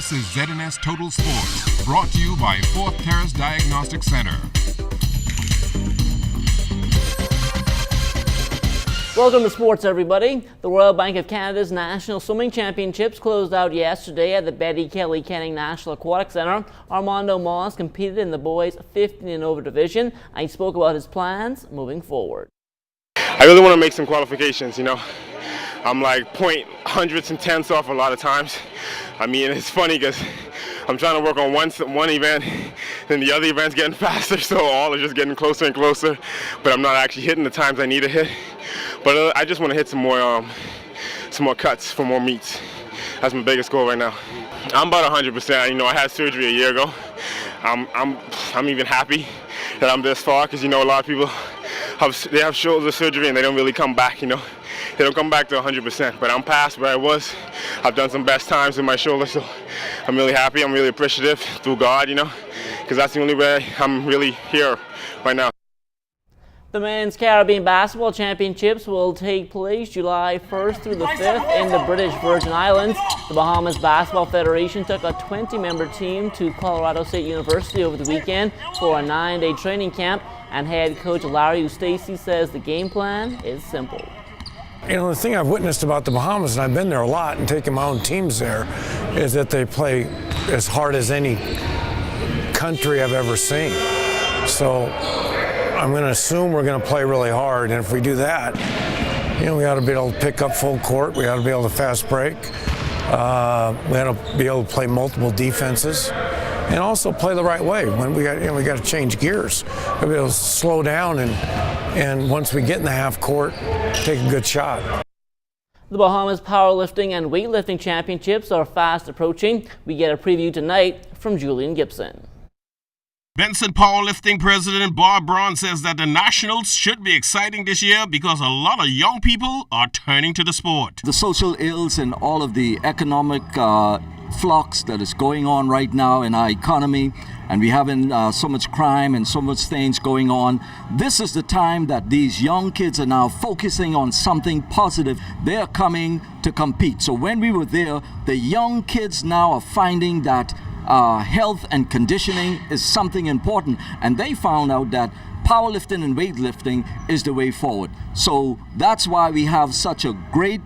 This is ZNS Total Sports, brought to you by Fourth Terrace Diagnostic Center. Welcome to sports, everybody. The Royal Bank of Canada's National Swimming Championships closed out yesterday at the Betty Kelly Kenning National Aquatic Centre. Armando Moss competed in the boys 15 and over division, and he spoke about his plans moving forward. I really want to make some qualifications, you know. I'm like point hundreds and tenths off a lot of times. I mean, it's funny because I'm trying to work on one event, then the other event's getting faster, so all are just getting closer and closer, but I'm not actually hitting the times I need to hit. But I just want to hit some more cuts for more meets. That's my biggest goal right now. I'm about 100%. You know, I had surgery a year ago. I'm even happy that I'm this far because, you know, a lot of people have shoulder surgery and they don't really come back, you know. They don't come back to 100%, but I'm past where I was. I've done some best times with my shoulder, so I'm really happy. I'm really appreciative through God, you know, because that's the only way I'm really here right now. The Men's Caribbean Basketball Championships will take place July 1st through the 5th in the British Virgin Islands. The Bahamas Basketball Federation took a 20-member team to Colorado State University over the weekend for a 9-day training camp, and head coach Larry Eustachy says the game plan is simple. You know, the thing I've witnessed about the Bahamas, and I've been there a lot and taken my own teams there, is that they play as hard as any country I've ever seen. So I'm going to assume we're going to play really hard, and if we do that, you know, we ought to be able to pick up full court. We ought to be able to fast break. We ought to be able to play multiple defenses, and also play the right way. When we got to change gears. We'll be able to slow down, and once we get in the half court, take a good shot. The Bahamas Powerlifting and Weightlifting Championships are fast approaching. We get a preview tonight from Julian Gibson. Benson Powerlifting President Bob Braun says that the Nationals should be exciting this year because a lot of young people are turning to the sport. The social ills and all of the economic flux that is going on right now in our economy, and we having so much crime and so much things going on. This is the time that these young kids are now focusing on something positive. They're coming to compete. So when we were there, the young kids now are finding that health and conditioning is something important, and they found out that powerlifting and weightlifting is the way forward. So that's why we have such a great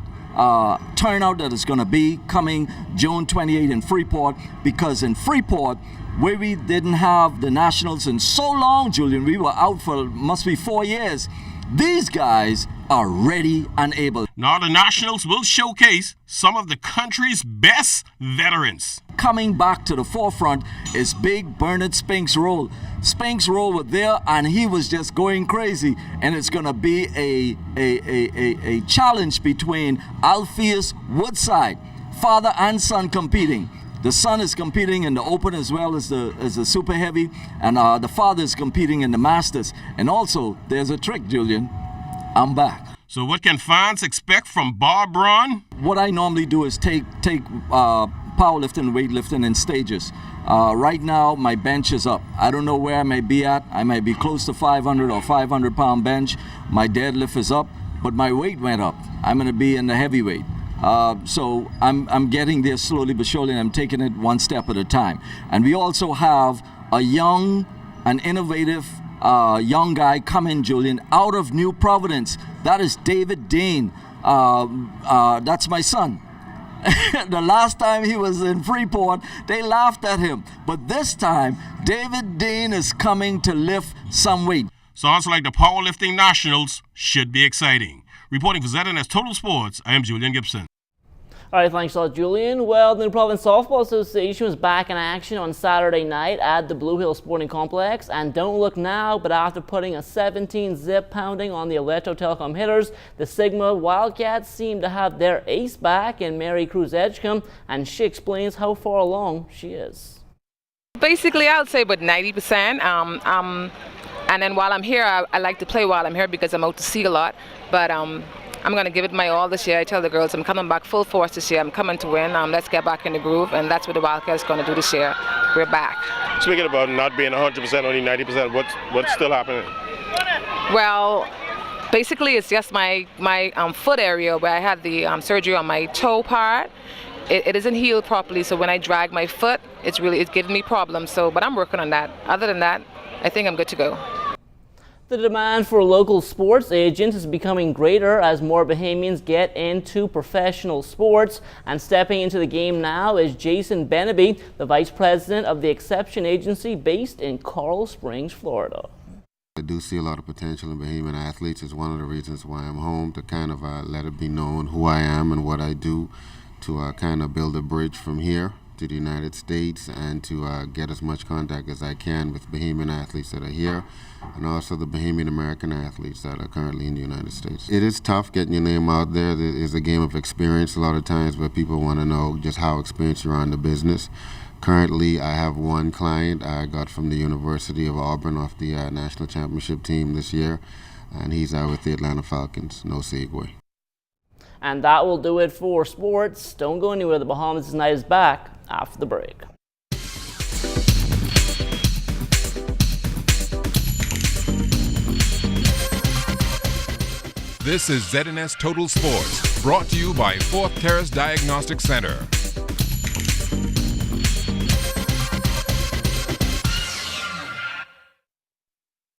turnout that is going to be coming June 28 in Freeport, because in Freeport, where we didn't have the Nationals in so long, Julian, we were out for must be 4 years. These guys are ready and able. Now the Nationals will showcase some of the country's best veterans. Coming back to the forefront is big Bernard Spinks Roll. Spinks Roll was there and he was just going crazy, and it's going to be a challenge between Alpheus Woodside, father and son competing. The son is competing in the Open as well as the Super Heavy, and the father is competing in the Masters. And also, there's a trick, Julian. I'm back. So what can fans expect from Bob Braun? What I normally do is take powerlifting and weightlifting in stages. Right now, my bench is up. I don't know where I may be at. I might be close to 500 or 500-pound bench. My deadlift is up, but my weight went up. I'm going to be in the heavyweight. So I'm getting there slowly but surely, and I'm taking it one step at a time. And we also have a young and innovative young guy coming, Julian, out of New Providence. That is David Dean. That's my son. The last time he was in Freeport, they laughed at him. But this time, David Dean is coming to lift some weight. Sounds like the Powerlifting Nationals should be exciting. Reporting for ZNS Total Sports, I am Julian Gibson. All right, thanks a lot, Julian. Well, the New Province Softball Association was back in action on Saturday night at the Blue Hill Sporting Complex. And don't look now, but after putting a 17-zip pounding on the Aleto Telecom hitters, the Sigma Wildcats seem to have their ace back in Mary Cruz Edgecombe, and she explains how far along she is. Basically, I would say about 90%. And then while I'm here, I like to play while I'm here because I'm out to sea a lot. But I'm going to give it my all this year. I tell the girls I'm coming back full force this year. I'm coming to win. Let's get back in the groove, and that's what the Wildcats going to do this year. We're back. Speaking about not being 100%, only 90%, what's still happening? Well, basically it's just my foot area where I had the surgery on my toe part. it isn't healed properly. So when I drag my foot, it's giving me problems. So, but I'm working on that. Other than that, I think I'm good to go. The demand for local sports agents is becoming greater as more Bahamians get into professional sports. And stepping into the game now is Jason Beneby, the Vice President of the Exception Agency based in Coral Springs, Florida. I do see a lot of potential in Bahamian athletes. It's one of the reasons why I'm home, to kind of let it be known who I am and what I do, to kind of build a bridge from here to the United States and to get as much contact as I can with Bahamian athletes that are here and also the Bahamian American athletes that are currently in the United States. It is tough getting your name out there. It is a game of experience a lot of times where people want to know just how experienced you are in the business. Currently, I have one client I got from the University of Auburn off the national championship team this year, and he's out with the Atlanta Falcons, no segue. And that will do it for sports. Don't go anywhere. The Bahamas Tonight is back after the break. This is ZNS Total Sports, brought to you by Fourth Terrace Diagnostic Center.